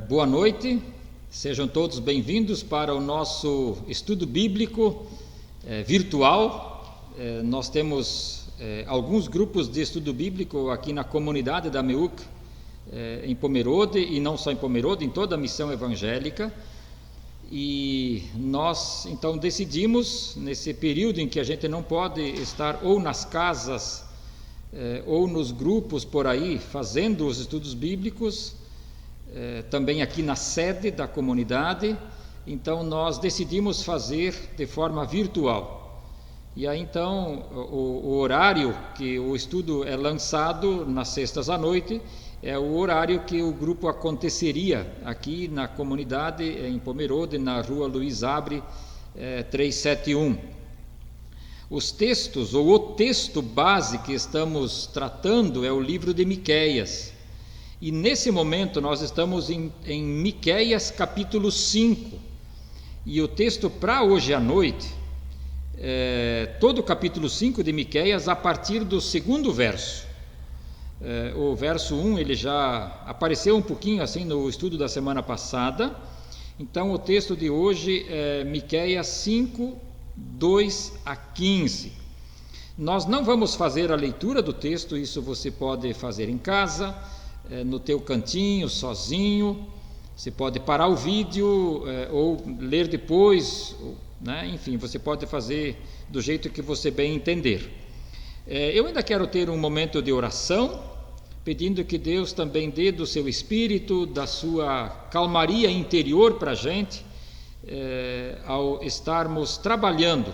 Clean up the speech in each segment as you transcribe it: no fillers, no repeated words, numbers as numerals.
Boa noite, sejam todos bem-vindos para o nosso estudo bíblico virtual. Nós temos alguns grupos de estudo bíblico aqui na comunidade da MEUC, em Pomerode, e não só em Pomerode, em toda a missão evangélica. E nós então decidimos, nesse período em que a gente não pode estar ou nas casas ou nos grupos por aí fazendo os estudos bíblicos, também aqui na sede da comunidade, então nós decidimos fazer de forma virtual. E aí então o horário que o estudo é lançado nas sextas à noite é o horário que o grupo aconteceria aqui na comunidade em Pomerode, na rua Luiz Abre 371. Os textos, ou o texto base que estamos tratando é o livro de Miqueias. E nesse momento nós estamos em Miqueias capítulo 5. E o texto para hoje à noite todo o capítulo 5 de Miqueias a partir do segundo verso. O verso 1 ele já apareceu um pouquinho assim no estudo da semana passada. Então o texto de hoje é Miqueias 5, 2 a 15. Nós não vamos fazer a leitura do texto, isso você pode fazer em casa, no teu cantinho, sozinho. Você pode parar o vídeo ou ler depois, né? Enfim, você pode fazer do jeito que você bem entender. Eu ainda quero ter um momento de oração, pedindo que Deus também dê do seu espírito, da sua calmaria interior para a gente, ao estarmos trabalhando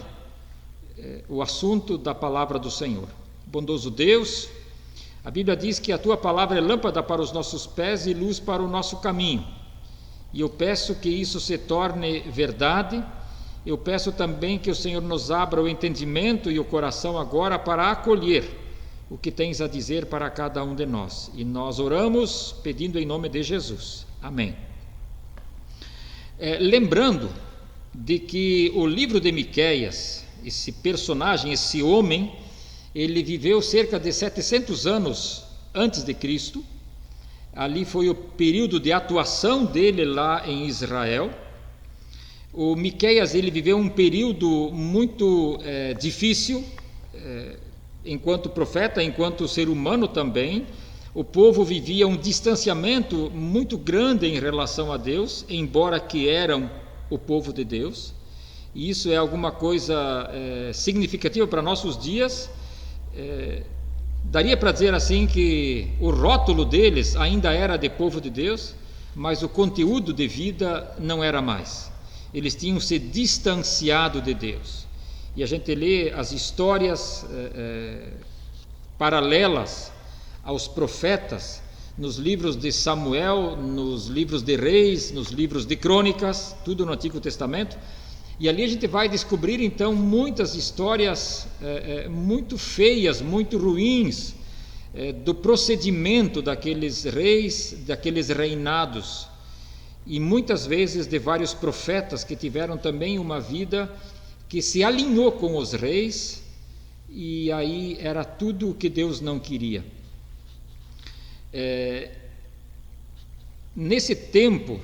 o assunto da palavra do Senhor. Bondoso Deus, a Bíblia diz que a tua palavra é lâmpada para os nossos pés e luz para o nosso caminho. E eu peço que isso se torne verdade. Eu peço também que o Senhor nos abra o entendimento e o coração agora para acolher o que tens a dizer para cada um de nós. E nós oramos pedindo em nome de Jesus. Amém. Lembrando de que o livro de Miqueias, esse personagem, esse homem, ele viveu cerca de 700 anos antes de Cristo. Ali foi o período de atuação dele lá em Israel. O Miqueias ele viveu um período muito difícil, enquanto profeta, enquanto ser humano também. O povo vivia um distanciamento muito grande em relação a Deus, embora que eram o povo de Deus. E isso é alguma coisa significativa para nossos dias. Daria para dizer assim que o rótulo deles ainda era de povo de Deus, mas o conteúdo de vida não era mais. Eles tinham se distanciado de Deus. E a gente lê as histórias paralelas aos profetas nos livros de Samuel, nos livros de Reis, nos livros de Crônicas, tudo no Antigo Testamento. E ali a gente vai descobrir então muitas histórias muito feias, muito ruins, do procedimento daqueles reis, daqueles reinados, e muitas vezes de vários profetas que tiveram também uma vida que se alinhou com os reis, e aí era tudo o que Deus não queria. Nesse tempo,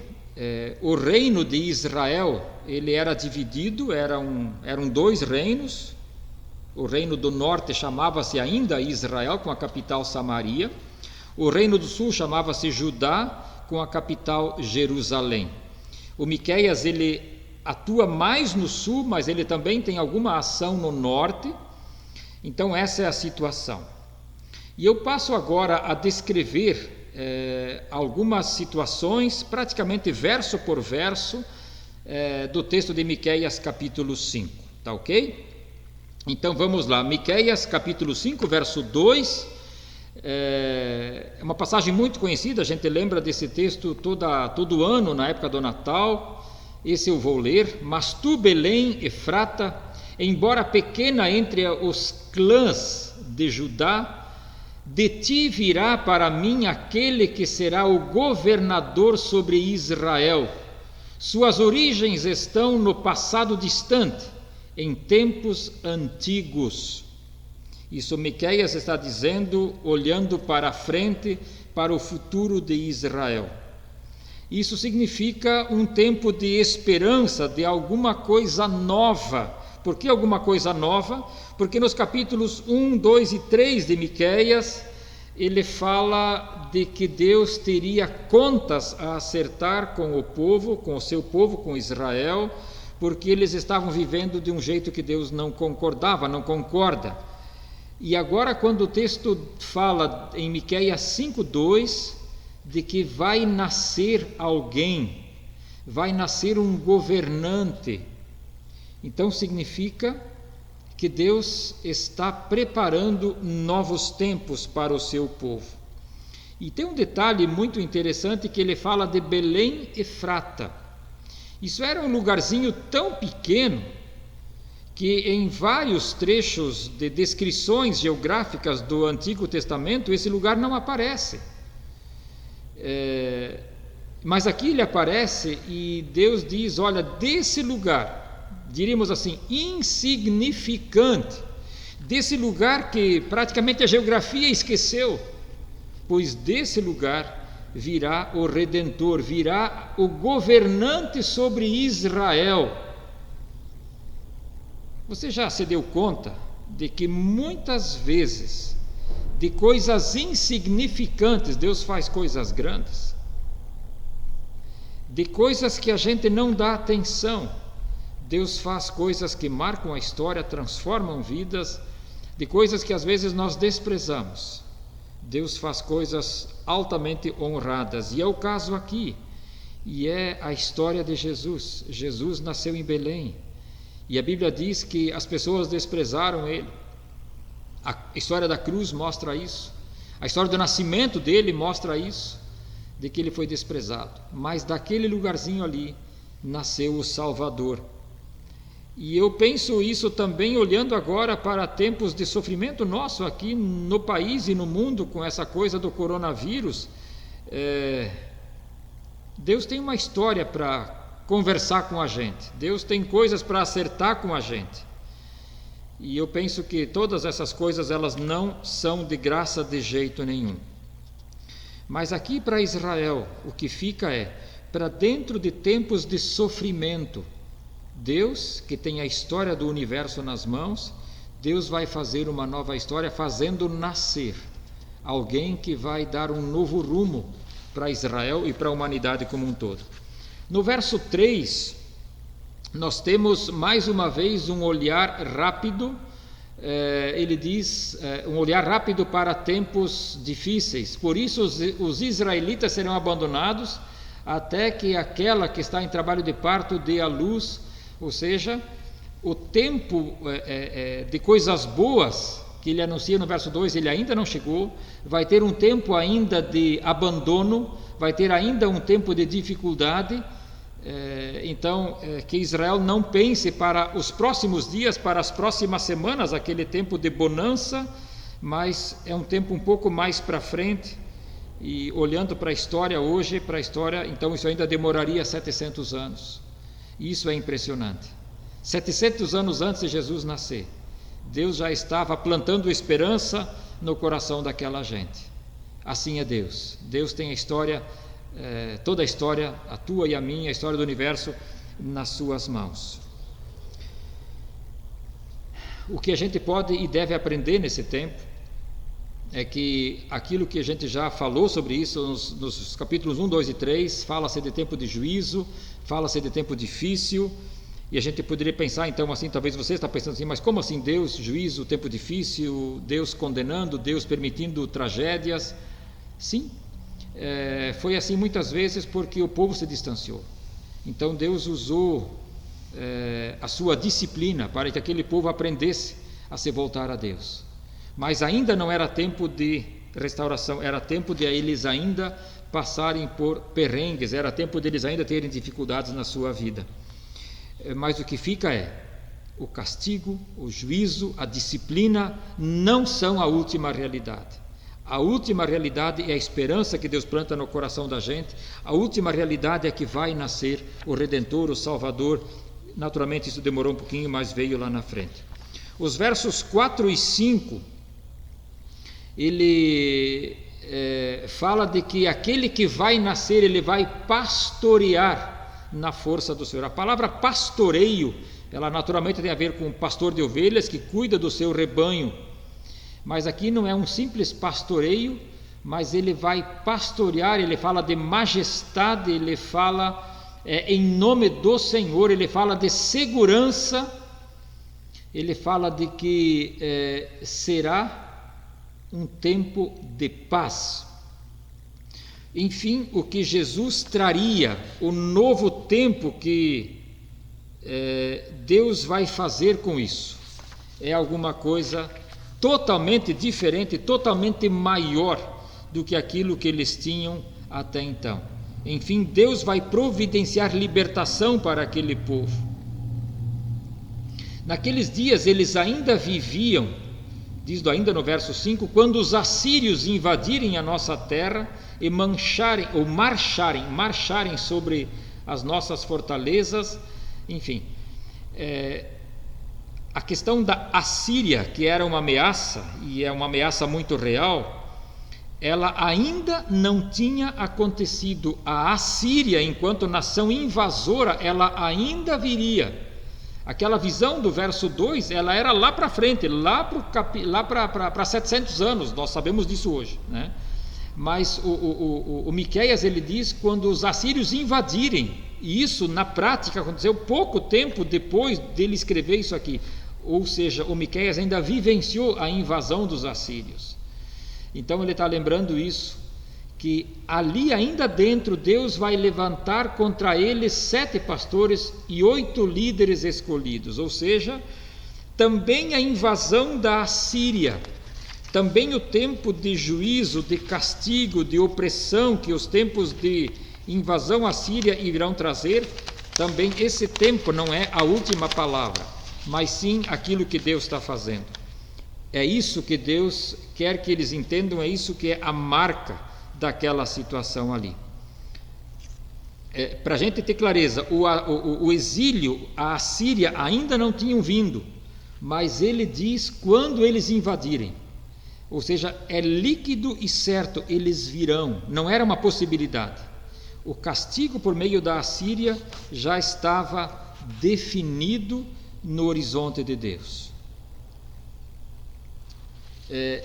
o reino de Israel ele era dividido, eram dois reinos. O reino do norte chamava-se ainda Israel, com a capital Samaria. O reino do sul chamava-se Judá, com a capital Jerusalém. O Miqueias ele atua mais no sul, mas ele também tem alguma ação no norte. Então essa é a situação. E eu passo agora a descrever algumas situações, praticamente verso por verso, do texto de Miqueias capítulo 5, tá ok? Então vamos lá, Miqueias capítulo 5, verso 2, é uma passagem muito conhecida, a gente lembra desse texto todo ano, na época do Natal. Esse eu vou ler. Mas tu, Belém, Efrata, embora pequena entre os clãs de Judá, de ti virá para mim aquele que será o governador sobre Israel. Suas origens estão no passado distante, em tempos antigos. Isso Miqueias está dizendo, olhando para a frente, para o futuro de Israel. Isso significa um tempo de esperança, de alguma coisa nova. Por que alguma coisa nova? Porque nos capítulos 1, 2 e 3 de Miqueias, ele fala de que Deus teria contas a acertar com o povo, com o seu povo, com Israel, porque eles estavam vivendo de um jeito que Deus não concordava, não concorda. E agora, quando o texto fala em Miqueias 5:2, de que vai nascer alguém, vai nascer um governante, então significa que Deus está preparando novos tempos para o seu povo. E tem um detalhe muito interessante que ele fala de Belém Efrata. Isso era um lugarzinho tão pequeno que em vários trechos de descrições geográficas do Antigo Testamento esse lugar não aparece. Mas aqui ele aparece e Deus diz, olha, desse lugar, diríamos assim, insignificante, desse lugar que praticamente a geografia esqueceu, pois desse lugar virá o Redentor, virá o governante sobre Israel. Você já se deu conta de que muitas vezes de coisas insignificantes Deus faz coisas grandes? De coisas que a gente não dá atenção, Deus faz coisas que marcam a história, transformam vidas. De coisas que às vezes nós desprezamos, Deus faz coisas altamente honradas. E é o caso aqui, e é a história de Jesus. Jesus nasceu em Belém, e a Bíblia diz que as pessoas desprezaram ele. A história da cruz mostra isso, a história do nascimento dele mostra isso, de que ele foi desprezado, mas daquele lugarzinho ali nasceu o Salvador. E eu penso isso também olhando agora para tempos de sofrimento nosso aqui no país e no mundo, com essa coisa do coronavírus. Deus tem uma história para conversar com a gente, Deus tem coisas para acertar com a gente. E eu penso que todas essas coisas, elas não são de graça de jeito nenhum. Mas aqui para Israel, o que fica é, para dentro de tempos de sofrimento, Deus, que tem a história do universo nas mãos, Deus vai fazer uma nova história, fazendo nascer alguém que vai dar um novo rumo para Israel e para a humanidade como um todo. No verso 3, nós temos mais uma vez um olhar rápido, ele diz, um olhar rápido para tempos difíceis. Por isso os israelitas serão abandonados até que aquela que está em trabalho de parto dê à luz, ou seja, o tempo de coisas boas que ele anuncia no verso 2, ele ainda não chegou, vai ter um tempo ainda de abandono, vai ter ainda um tempo de dificuldade. Então, que Israel não pense para os próximos dias, para as próximas semanas, aquele tempo de bonança, mas é um tempo um pouco mais para frente. E olhando para a história hoje, então isso ainda demoraria 700 anos. E isso é impressionante. 700 anos antes de Jesus nascer, Deus já estava plantando esperança no coração daquela gente. Assim é Deus. Deus tem a história, toda a história, a tua e a minha, a história do universo, nas suas mãos. O que a gente pode e deve aprender nesse tempo é que aquilo que a gente já falou sobre isso nos capítulos 1, 2 e 3, fala-se de tempo de juízo, fala-se de tempo difícil, e a gente poderia pensar então assim, talvez você está pensando assim, mas como assim Deus, juízo, tempo difícil, Deus condenando, Deus permitindo tragédias? Sim, foi assim muitas vezes porque o povo se distanciou. Então Deus usou a sua disciplina para que aquele povo aprendesse a se voltar a Deus. Mas ainda não era tempo de restauração, era tempo de eles ainda passarem por perrengues, era tempo de eles ainda terem dificuldades na sua vida. Mas o que fica o castigo, o juízo, a disciplina não são a última realidade. A última realidade é a esperança que Deus planta no coração da gente. A última realidade é que vai nascer o Redentor, o Salvador. Naturalmente isso demorou um pouquinho, mas veio lá na frente. Os versos 4 e 5, ele fala de que aquele que vai nascer, ele vai pastorear na força do Senhor. A palavra pastoreio, ela naturalmente tem a ver com o pastor de ovelhas que cuida do seu rebanho, mas aqui não é um simples pastoreio, mas ele vai pastorear. Ele fala de majestade, ele fala em nome do Senhor, ele fala de segurança, ele fala de que será um tempo de paz. Enfim, o que Jesus traria, o novo tempo que Deus vai fazer com isso, é alguma coisa totalmente diferente, totalmente maior do que aquilo que eles tinham até então. Enfim, Deus vai providenciar libertação para aquele povo. Naqueles dias eles ainda viviam, diz ainda no verso 5, quando os assírios invadirem a nossa terra e marcharem sobre as nossas fortalezas. Enfim, a questão da Assíria, que era uma ameaça, e é uma ameaça muito real, ela ainda não tinha acontecido. A Assíria, enquanto nação invasora, ela ainda viria. Aquela visão do verso 2, ela era lá para frente, lá para 700 anos, nós sabemos disso hoje, né? Mas o Miqueias, ele diz quando os assírios invadirem, e isso na prática aconteceu pouco tempo depois dele escrever isso aqui, ou seja, o Miqueias ainda vivenciou a invasão dos assírios. Então ele está lembrando isso, que ali ainda dentro Deus vai levantar contra eles 7 pastores e 8 líderes escolhidos, ou seja, também a invasão da Assíria, também o tempo de juízo, de castigo, de opressão que os tempos de invasão assíria irão trazer, também esse tempo não é a última palavra, mas sim aquilo que Deus está fazendo. É isso que Deus quer que eles entendam, é isso que é a marca daquela situação ali. Para a gente ter clareza, o exílio, a Assíria ainda não tinham vindo, mas ele diz quando eles invadirem, ou seja, é líquido e certo, eles virão, não era uma possibilidade. O castigo por meio da Assíria já estava definido no horizonte de Deus.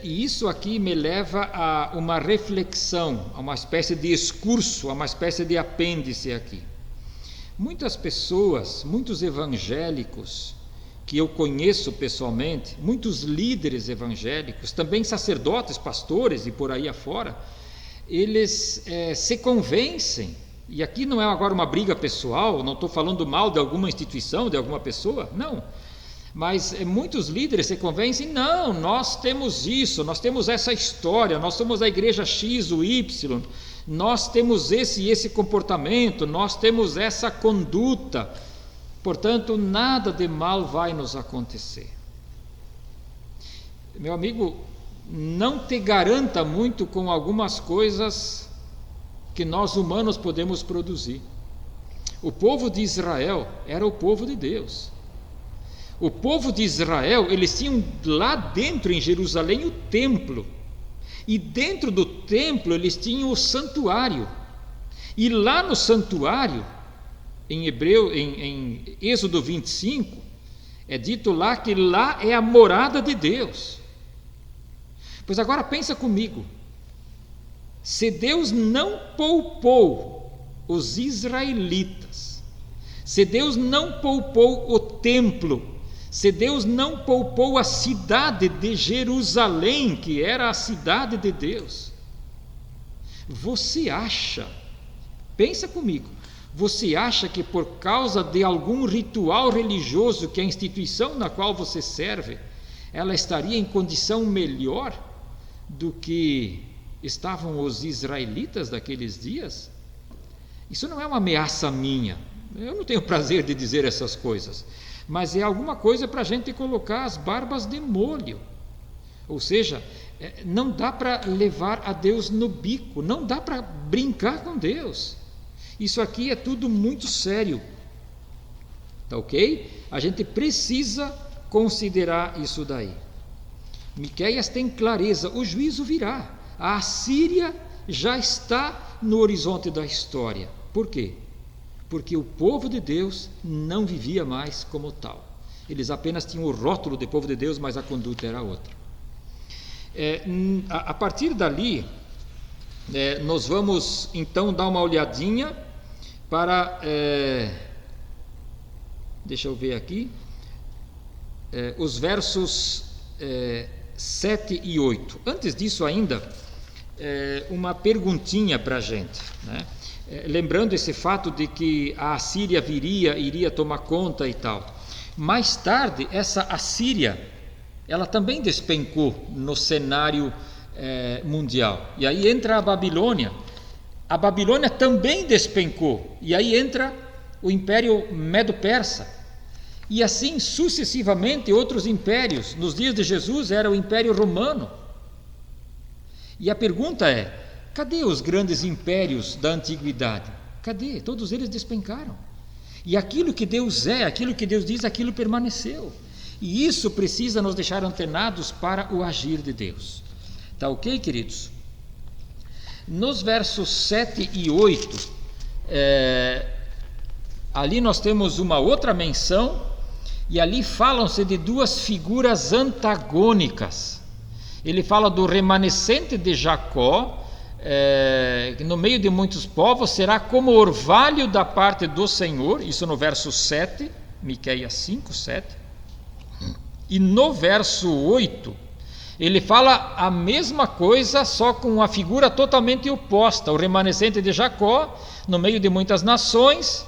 E isso aqui me leva a uma reflexão, a uma espécie de excurso, a uma espécie de apêndice aqui. Muitas pessoas, muitos evangélicos que eu conheço pessoalmente, muitos líderes evangélicos, também sacerdotes, pastores e por aí afora, eles se convencem, e aqui não é agora uma briga pessoal, não estou falando mal de alguma instituição, de alguma pessoa, não. Mas muitos líderes se convencem, não, nós temos isso, nós temos essa história, nós somos a igreja X, o Y, nós temos esse e esse comportamento, nós temos essa conduta, portanto nada de mal vai nos acontecer. Meu amigo, não te garanta muito com algumas coisas que nós humanos podemos produzir. O povo de Israel era o povo de Deus. O povo de Israel, eles tinham lá dentro em Jerusalém o templo, e dentro do templo eles tinham o santuário, e lá no santuário, em Êxodo 25, é dito lá que lá é a morada de Deus. Pois agora pensa comigo, se Deus não poupou os israelitas, se Deus não poupou o templo, se Deus não poupou a cidade de Jerusalém, que era a cidade de Deus, você acha, pensa comigo, você acha que por causa de algum ritual religioso que a instituição na qual você serve, ela estaria em condição melhor do que estavam os israelitas daqueles dias? Isso não é uma ameaça minha, eu não tenho prazer de dizer essas coisas, mas é alguma coisa para a gente colocar as barbas de molho. Ou seja, não dá para levar a Deus no bico, não dá para brincar com Deus. Isso aqui é tudo muito sério, tá ok? A gente precisa considerar isso daí. Miqueias tem clareza, o juízo virá, A Assíria já está no horizonte da história. Por quê? Porque o povo de Deus não vivia mais como tal. Eles apenas tinham o rótulo de povo de Deus, mas a conduta era outra. A partir dali, nós vamos então dar uma olhadinha para, deixa eu ver aqui, os versos 7 e 8. Antes disso ainda, uma perguntinha para a gente, né? Lembrando esse fato de que a Assíria iria tomar conta e tal. Mais tarde, essa Assíria, ela também despencou no cenário mundial. E aí entra a Babilônia. A Babilônia também despencou. E aí entra o Império Medo-Persa. E assim sucessivamente outros impérios. Nos dias de Jesus era o Império Romano. E a pergunta é: cadê os grandes impérios da antiguidade? Cadê? Todos eles despencaram. E aquilo que Deus é, aquilo que Deus diz, aquilo permaneceu. E isso precisa nos deixar antenados para o agir de Deus. Tá ok, queridos? Nos versos 7 e 8, ali nós temos uma outra menção, e ali falam-se de duas figuras antagônicas. Ele fala do remanescente de Jacó, que no meio de muitos povos será como orvalho da parte do Senhor, isso no verso 7, Miqueias 5, 7. E no verso 8, ele fala a mesma coisa, só com uma figura totalmente oposta. O remanescente de Jacó, no meio de muitas nações,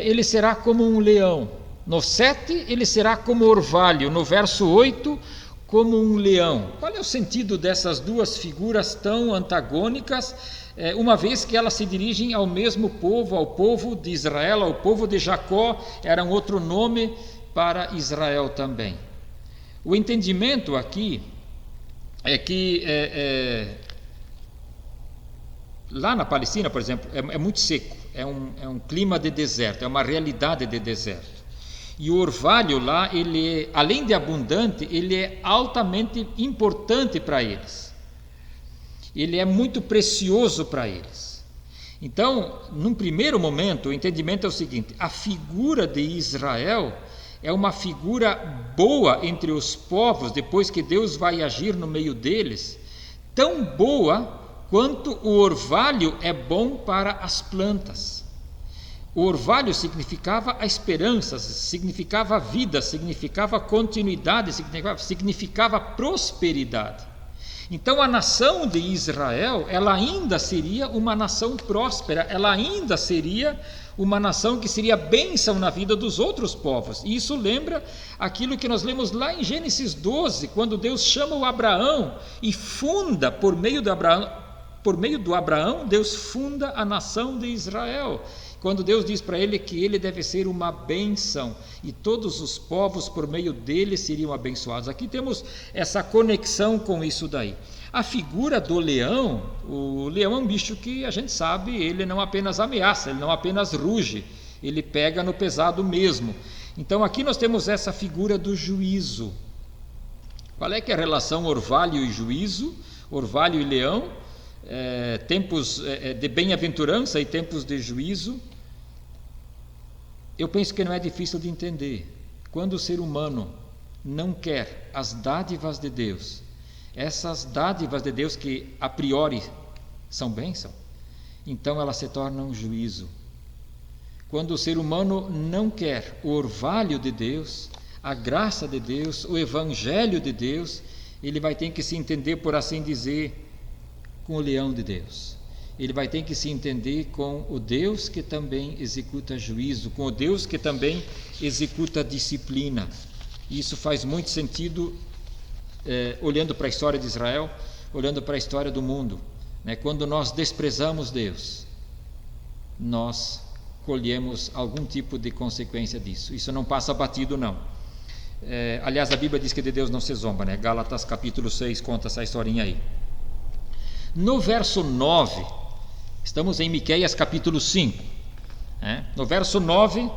ele será como um leão. No 7, ele será como orvalho. No verso 8, como um leão. Qual é o sentido dessas duas figuras tão antagônicas, uma vez que elas se dirigem ao mesmo povo, ao povo de Israel, ao povo de Jacó, era um outro nome para Israel também. O entendimento aqui é que lá na Palestina, por exemplo, é muito seco, é um clima de deserto, é uma realidade de deserto. E o orvalho lá, ele, além de abundante, ele é altamente importante para eles. Ele é muito precioso para eles. Então, num primeiro momento, o entendimento é o seguinte: a figura de Israel é uma figura boa entre os povos, depois que Deus vai agir no meio deles, tão boa quanto o orvalho é bom para as plantas. O orvalho significava a esperança, significava a vida, significava continuidade, significava prosperidade. Então a nação de Israel, ela ainda seria uma nação próspera, ela ainda seria uma nação que seria bênção na vida dos outros povos. E isso lembra aquilo que nós lemos lá em Gênesis 12, quando Deus chama o Abraão e funda, por meio do Abraão, Deus funda a nação de Israel. Quando Deus diz para ele que ele deve ser uma bênção e todos os povos por meio dele seriam abençoados. Aqui temos essa conexão com isso daí. A figura do leão, o leão é um bicho que a gente sabe, ele não apenas ameaça, ele não apenas ruge, ele pega no pesado mesmo. Então aqui nós temos essa figura do juízo. Qual é que é a relação orvalho e juízo, orvalho e leão? Tempos de bem-aventurança e tempos de juízo. Eu penso que não é difícil de entender. Quando o ser humano não quer as dádivas de Deus, essas dádivas de Deus que a priori são bênção, então elas se tornam juízo. Quando o ser humano não quer o orvalho de Deus, a graça de Deus, o evangelho de Deus, ele vai ter que se entender, por assim dizer, com o leão de Deus. Ele vai ter que se entender com o Deus que também executa juízo, com o Deus que também executa disciplina. Isso faz muito sentido olhando para a história de Israel, olhando para a história do mundo, né? Quando nós desprezamos Deus, nós colhemos algum tipo de consequência disso. Isso não passa batido, não. Aliás, a Bíblia diz que de Deus não se zomba, né? Gálatas capítulo 6 conta essa historinha aí. No verso 9, estamos em Miqueias capítulo 5, né? No verso 9,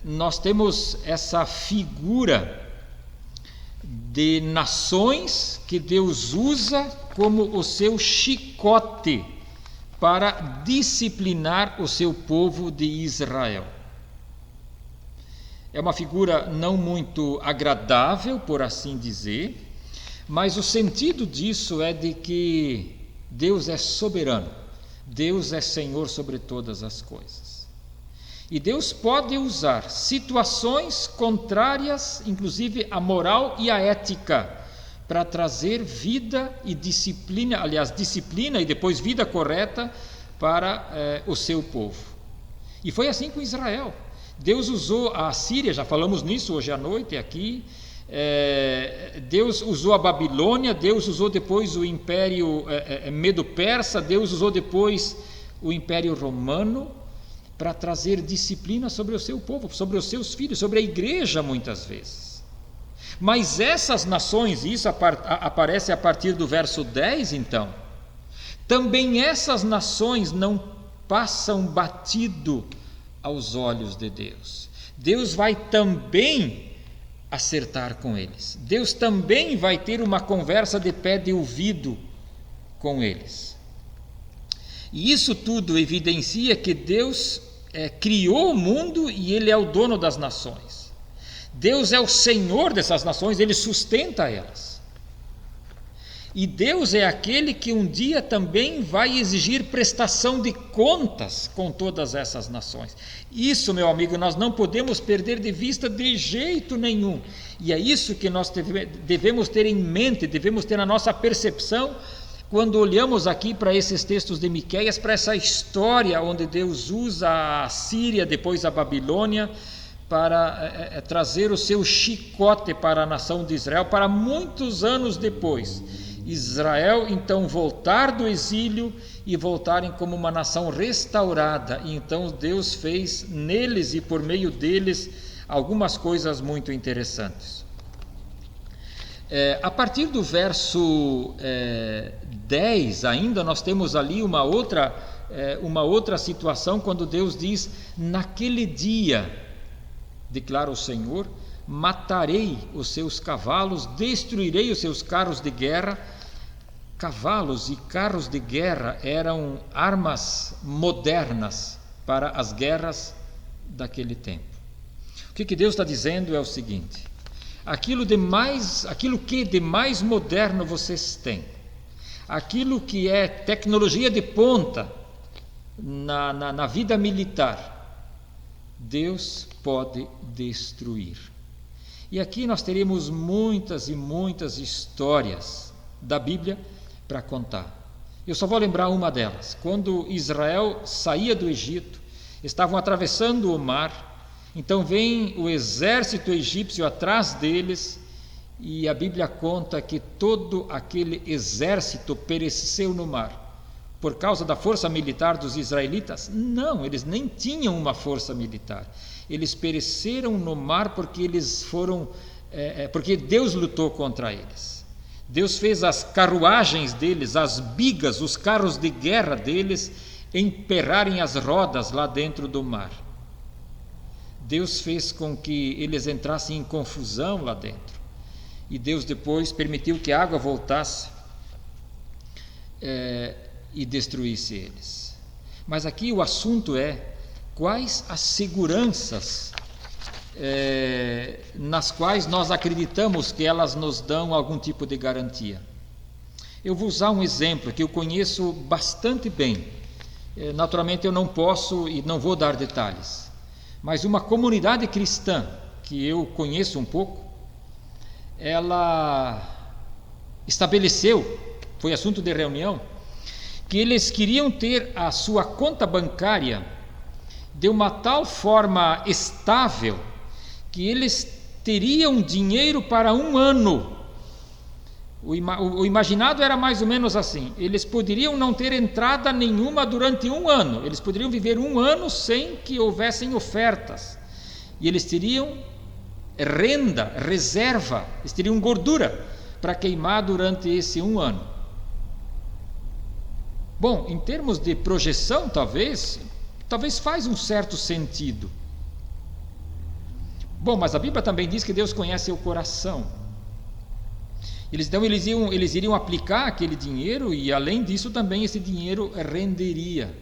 nós temos essa figura de nações que Deus usa como o seu chicote para disciplinar o seu povo de Israel. É uma figura não muito agradável, por assim dizer, mas o sentido disso é de que Deus é soberano, Deus é Senhor sobre todas as coisas. E Deus pode usar situações contrárias, inclusive à moral e à ética, para trazer vida e disciplina, aliás, disciplina e depois vida correta para o seu povo. E foi assim com Israel. Deus usou a Síria, já falamos nisso hoje à noite aqui, Deus usou a Babilônia, Deus usou depois o Império Medo-Persa, Deus usou depois o Império Romano para trazer disciplina sobre o seu povo, sobre os seus filhos, sobre a igreja muitas vezes. Mas essas nações, isso aparece a partir do verso 10 então, também essas nações não passam batido aos olhos de Deus. Deus vai também acertar com eles. Deus também vai ter uma conversa de pé de ouvido com eles. E isso tudo evidencia que Deus criou o mundo e Ele é o dono das nações. Deus é o Senhor dessas nações, Ele sustenta elas. E Deus é aquele que um dia também vai exigir prestação de contas com todas essas nações. Isso, meu amigo, nós não podemos perder de vista de jeito nenhum. E é isso que nós devemos ter em mente, devemos ter na nossa percepção quando olhamos aqui para esses textos de Miqueias, para essa história onde Deus usa a Síria, depois a Babilônia, para trazer o seu chicote para a nação de Israel, para muitos anos depois. Israel então voltar do exílio e voltarem como uma nação restaurada. E então Deus fez neles e por meio deles algumas coisas muito interessantes. A partir do verso 10 ainda nós temos ali uma outra situação, quando Deus diz: naquele dia, declara o Senhor, matarei os seus cavalos, destruirei os seus carros de guerra. Cavalos e carros de guerra eram armas modernas para as guerras daquele tempo. O que Deus está dizendo é o seguinte: aquilo que de mais moderno vocês têm, aquilo que é tecnologia de ponta na vida militar, Deus pode destruir. E aqui nós teríamos muitas e muitas histórias da Bíblia para contar. Eu só vou lembrar uma delas. Quando Israel saía do Egito, estavam atravessando o mar, então vem o exército egípcio atrás deles, e a Bíblia conta que todo aquele exército pereceu no mar. Por causa da força militar dos israelitas? Não, eles nem tinham uma força militar. Eles pereceram no mar porque porque Deus lutou contra eles. Deus fez as carruagens deles, as bigas, os carros de guerra deles emperrarem as rodas lá dentro do mar. Deus fez com que eles entrassem em confusão lá dentro. E Deus depois permitiu que a água voltasse e destruísse eles. Mas aqui o assunto é: quais as seguranças nas quais nós acreditamos que elas nos dão algum tipo de garantia? Eu vou usar um exemplo que eu conheço bastante bem. Naturalmente eu não posso e não vou dar detalhes, mas uma comunidade cristã que eu conheço um pouco, ela estabeleceu, foi assunto de reunião, que eles queriam ter a sua conta bancária de uma tal forma estável que eles teriam dinheiro para um ano. O imaginado era mais ou menos assim: eles poderiam não ter entrada nenhuma durante um ano, eles poderiam viver um ano sem que houvessem ofertas, e eles teriam renda, reserva, eles teriam gordura para queimar durante esse um ano. Bom, em termos de projeção, talvez faz um certo sentido. Bom, mas a Bíblia também diz que Deus conhece o coração. Eles iriam aplicar aquele dinheiro e, além disso, também esse dinheiro renderia.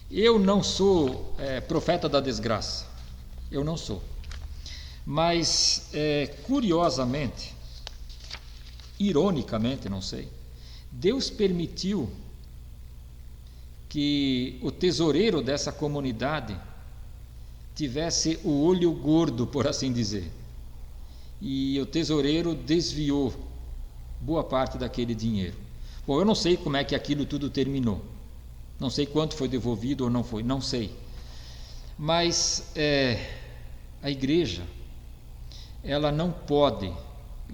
Eu não sou profeta da desgraça, eu não sou. Mas, curiosamente, ironicamente, não sei, Deus permitiu que o tesoureiro dessa comunidade tivesse o olho gordo, por assim dizer. E o tesoureiro desviou boa parte daquele dinheiro. Bom, eu não sei como é que aquilo tudo terminou. Não sei quanto foi devolvido ou não foi, não sei. Mas a igreja, ela não pode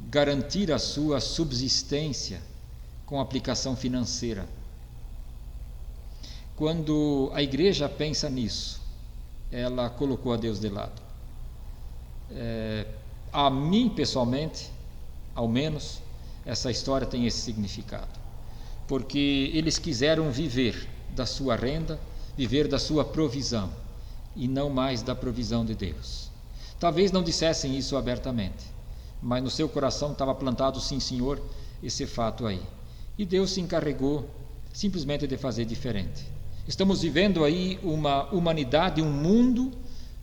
garantir a sua subsistência com aplicação financeira. Quando a igreja pensa nisso, ela colocou a Deus de lado. A mim, pessoalmente, ao menos, essa história tem esse significado. Porque eles quiseram viver da sua renda, viver da sua provisão, e não mais da provisão de Deus. Talvez não dissessem isso abertamente, mas no seu coração estava plantado, sim senhor, esse fato aí. E Deus se encarregou simplesmente de fazer diferente. Estamos vivendo aí uma humanidade, um mundo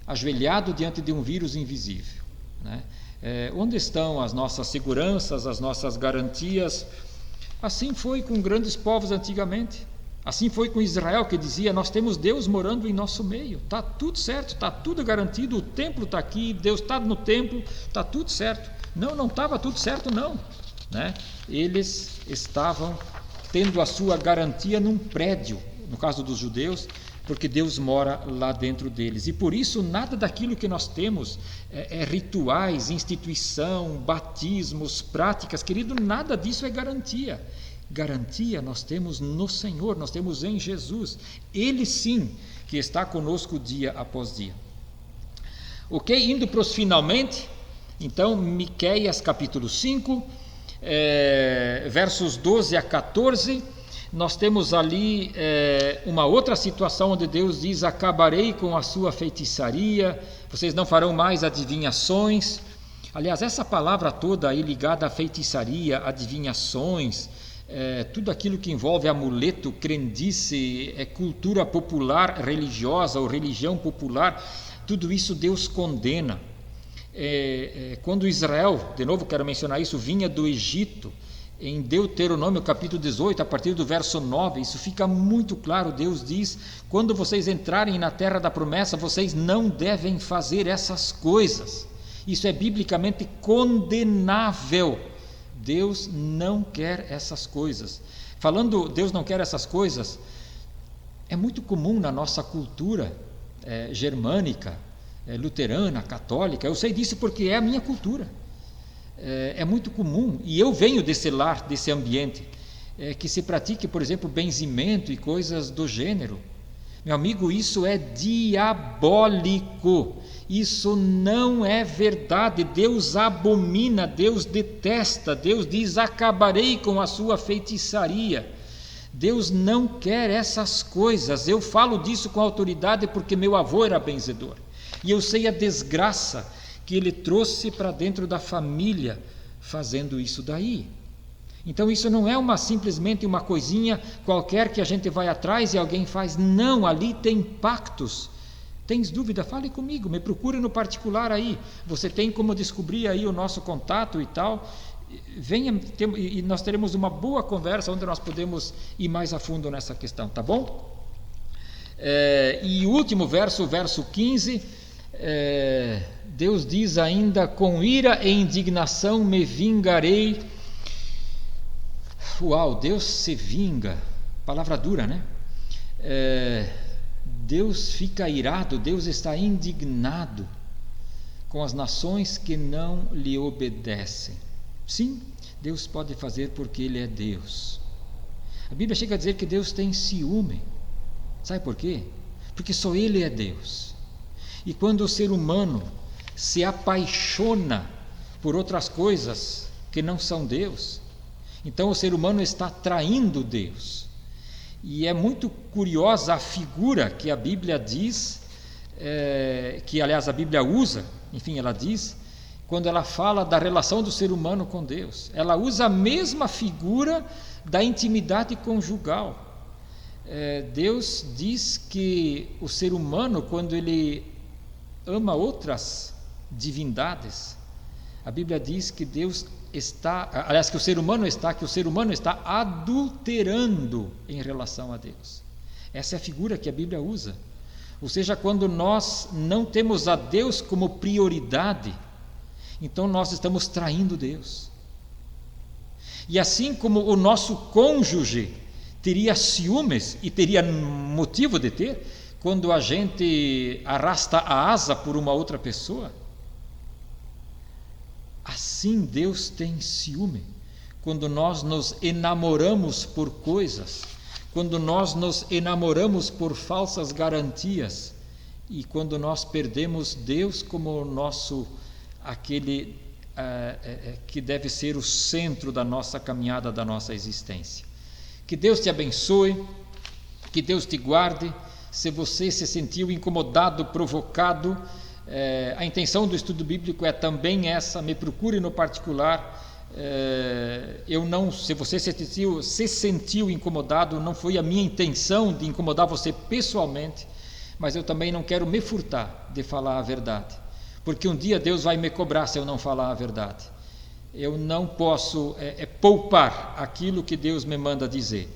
ajoelhado diante de um vírus invisível, né? Onde estão as nossas seguranças, as nossas garantias? Assim foi com grandes povos antigamente. Assim foi com Israel, que dizia: nós temos Deus morando em nosso meio, está tudo certo, está tudo garantido, o templo está aqui, Deus está no templo, está tudo certo. Não estava tudo certo não, né? Eles estavam tendo a sua garantia num prédio, no caso dos judeus, porque Deus mora lá dentro deles. E por isso nada daquilo que nós temos rituais, instituição, batismos, práticas, querido, nada disso é garantia. Garantia nós temos no Senhor, nós temos em Jesus. Ele sim que está conosco dia após dia. Ok, indo para os finalmente, então, Miqueias capítulo 5, versos 12 a 14, nós temos ali uma outra situação onde Deus diz: acabarei com a sua feitiçaria, vocês não farão mais adivinhações. Aliás, essa palavra toda aí ligada à feitiçaria, adivinhações, tudo aquilo que envolve amuleto, crendice, cultura popular religiosa ou religião popular, tudo isso Deus condena. Quando Israel, de novo quero mencionar isso, vinha do Egito, em Deuteronômio capítulo 18, a partir do verso 9, isso fica muito claro. Deus diz: quando vocês entrarem na terra da promessa, vocês não devem fazer essas coisas. Isso é biblicamente condenável. Deus não quer essas coisas. Falando Deus não quer essas coisas, é muito comum na nossa cultura germânica, luterana, católica. Eu sei disso porque é a minha cultura. É muito comum, e eu venho desse lar, desse ambiente, que se pratique, por exemplo, benzimento e coisas do gênero. Meu amigo, isso é diabólico, isso não é verdade. Deus abomina, Deus detesta, Deus diz: acabarei com a sua feitiçaria. Deus não quer essas coisas. Eu falo disso com autoridade porque meu avô era benzedor, e eu sei a desgraça que ele trouxe para dentro da família fazendo isso daí. Então isso não é simplesmente uma coisinha qualquer que a gente vai atrás e alguém faz. Não, ali tem pactos. Tens dúvida? Fale comigo, me procure no particular aí. Você tem como descobrir aí o nosso contato e tal. Venha, e nós teremos uma boa conversa onde nós podemos ir mais a fundo nessa questão, tá bom? E o último verso, o verso 15, Deus diz ainda: com ira e indignação me vingarei. Uau, Deus se vinga, palavra dura, né? Deus fica irado, Deus está indignado com as nações que não lhe obedecem. Sim, Deus pode fazer porque Ele é Deus. A Bíblia chega a dizer que Deus tem ciúme. Sabe por quê? Porque só Ele é Deus. E quando o ser humano se apaixona por outras coisas que não são Deus, então o ser humano está traindo Deus. E é muito curiosa a figura que a Bíblia diz, que aliás a Bíblia usa, enfim, ela diz, quando ela fala da relação do ser humano com Deus. Ela usa a mesma figura da intimidade conjugal. Deus diz que o ser humano, quando ele ama outras divindades, a Bíblia diz que Deus está, aliás, que o ser humano está adulterando em relação a Deus. Essa é a figura que a Bíblia usa. Ou seja, quando nós não temos a Deus como prioridade, então nós estamos traindo Deus. E assim como o nosso cônjuge teria ciúmes, e teria motivo de ter, quando a gente arrasta a asa por uma outra pessoa, assim Deus tem ciúme quando nós nos enamoramos por coisas, quando nós nos enamoramos por falsas garantias, e quando nós perdemos Deus como nosso, aquele que deve ser o centro da nossa caminhada, da nossa existência. Que Deus te abençoe, que Deus te guarde. Se você se sentiu incomodado, provocado, a intenção do estudo bíblico é também essa, me procure no particular. Se você se sentiu incomodado, não foi a minha intenção de incomodar você pessoalmente, mas eu também não quero me furtar de falar a verdade, porque um dia Deus vai me cobrar se eu não falar a verdade. Eu não posso poupar aquilo que Deus me manda dizer.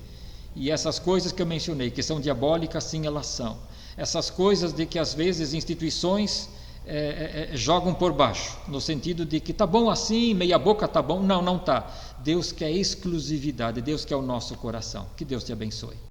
E essas coisas que eu mencionei, que são diabólicas, sim, elas são. Essas coisas de que às vezes instituições jogam por baixo, no sentido de que tá bom assim, meia boca tá bom. Não, não tá. Deus quer exclusividade, Deus quer o nosso coração. Que Deus te abençoe.